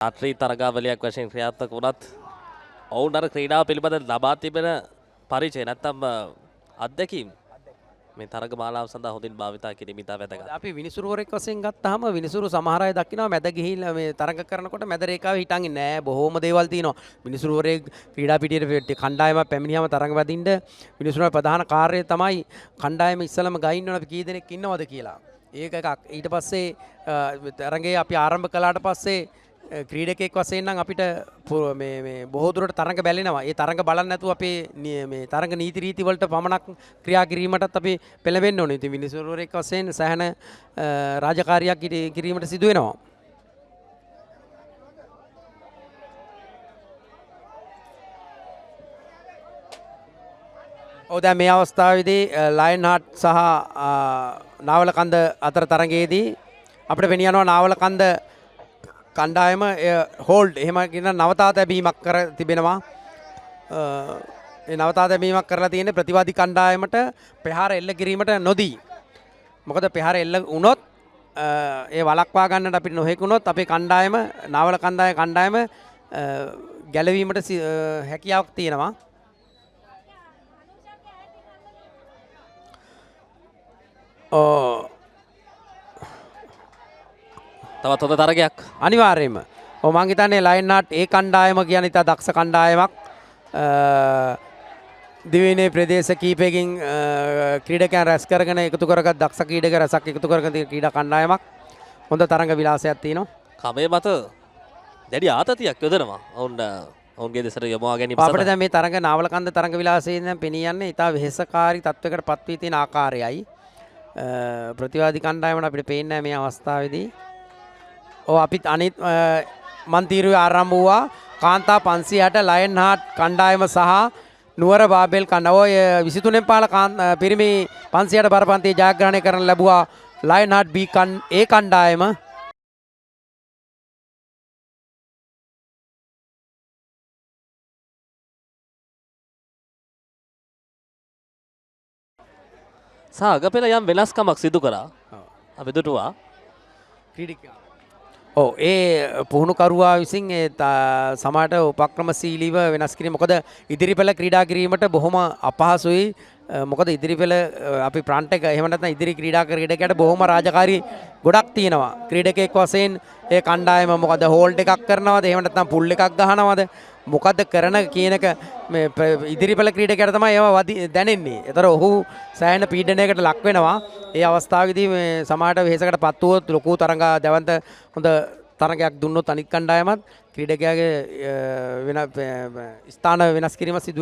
රාත්‍රී තරගාවලියක් වශයෙන් ක්‍රියාත්මක වුණත් ඔවුන් අර ක්‍රීඩාව පිළිබඳ ලබා තිබෙන පරිචය නැත්නම් අත්දැකීම් මේ තරග මාලාව සඳහා හොඳින් භාවිතා කිරීම ඉතා වැදගත්. අපි විනිසුරුවරෙක් වශයෙන් ගත්තාම විනිසුරු සමහර අය දකිනවා මැද ගිහිල්ලා මේ තරඟ කරනකොට මැද රේඛාවේ හිටන් ඉන්නේ නැහැ. බොහෝම දේවල් තියෙනවා. විනිසුරුවරේ ක්‍රීඩා පිටියේ කණ්ඩායමක් පැමිණියාම තරඟ වදින්න විනිසුරුවරේ ප්‍රධාන කාර්යය තමයි කණ්ඩායම ඉස්සලම ගයින්න ඕන අපි කී දෙනෙක් ඉන්නවද කියලා. ඒක එකක්. ඊට පස්සේ තරඟේ අපි ආරම්භ කළාට පස්සේ ක්‍රීඩකෙක් වශයෙන් නම් අපිට මේ බොහෝ දුරට තරඟ බැලෙනවා. ඒ තරඟ බලන්න නැතුව අපේ මේ තරඟ නීති රීති වලට පමණක් ක්‍රියා කිරීමටත් අපි පෙළඹෙන්න ඕනේ. ඉතින් විනිසුරුවරෙක් වශයෙන් සෑහෙන රාජකාරියක් කිරීමට සිදු වෙනවා. ඔව් දැන් මේ අවස්ථාවේදී ලයන් හાર્ට් සහ නාවලකන්ද අතර තරඟයේදී අපිට වෙන යනවා නාවලකන්ද කණ්ඩායම හෝල්ඩ් එහෙම කියන නවතා තැබීමක් කර තිබෙනවා. ඒ නවතා තැබීමක් කරලා තියෙන්නේ ප්‍රතිවාදී කණ්ඩායමට ප්‍රහාර එල්ල කිරීමට නොදී. මොකද ප්‍රහාර එල්ල වුණොත් ඒ වළක්වා ගන්නට අපිට නොහැකුණොත් අපේ කණ්ඩායම නාවල කණ්ඩායම ගැලවීමට හැකියාවක් තියෙනවා. තවත් හොඳ තරගයක් අනිවාර්යයෙන්ම. ඔව් මං හිතන්නේ ලයන් හાર્ට් ඒ කණ්ඩායම කියන්නේ ඉතා දක්ෂ කණ්ඩායමක්. දිවයිනේ ප්‍රදේශ කීපයකින් ක්‍රීඩකයන් රැස් කරගෙන එකතු කරගත් දක්ෂ ක්‍රීඩක රැසක් එකතු කරගෙන තියෙන ක්‍රීඩා කණ්ඩායමක්. හොඳ තරඟ විලාසයක් තියෙනවා. කමේ මත දැඩි ආතතියක් යොදනවා. ඔවුන්ගේ දෙසට යොමවා ගැනීම අපිට දැන් මේ තරඟ නාවලකන්ද තරඟ විලාසයෙන් දැන් පෙනී යන්නේ ඉතා වෙහෙසකාරී තත්වයකට පත් වී තියෙන ආකාරයයි. ප්‍රතිවාදී කණ්ඩායමට අපිට පේන්නේ මේ අවස්ථාවේදී. ඔව් අපිත් අනිත් මන්තිරුවේ ආරම්භ වුණා කාන්තා 560 ලයන් හાર્ට් කණ්ඩායම සහ නුවර බාබෙල් කණ්ඩායම 23 පාල පිරිමි 560 බරපන්තියේ ජයග්‍රහණය කරන ලැබුවා ලයන් හાર્ට් B ඒ කණ්ඩායම. සහ අගපෙළ යම් වෙනස්කමක් සිදු කරා. අපි දුටුවා ක්‍රීඩකයා ඔව් ඒ පුහුණුකරුවා විසින් ඒ සමාජයට උපක්‍රමශීලීව වෙනස් කිරීම. මොකද ඉදිරිපෙළ ක්‍රීඩා කිරීමට බොහොම අපහසුයි. මොකද ඉදිරිපෙළ අපි ප්‍රාන්ට් එක එහෙම නැත්නම් ඉදිරි ක්‍රීඩා ක්‍රීඩකයාට බොහොම රාජකාරී ගොඩක් තියෙනවා. ක්‍රීඩකයෙක් වශයෙන් ඒ කණ්ඩායම මොකද හෝල්ඩ් එකක් කරනවද එහෙම නැත්නම් පුල් එකක් ගහනවද මොකද්ද කරන කියන එක මේ ඉදිරිපෙළ ක්‍රීඩකයාට තමයි ඒවා දැනෙන්නේ. ඒතර ඔහු සෑහෙන පීඩනයකට ලක් වෙනවා. ඒ අවස්ථාවේදී මේ සමාජයට වෙහෙසකටපත් වුවොත් ලොකු තරඟ දැවන්ත හොඳ තරඟයක් දුන්නොත් අනිත් කණ්ඩායමත් ක්‍රීඩකයාගේ ස්ථාන වෙනස් කිරීම සිදු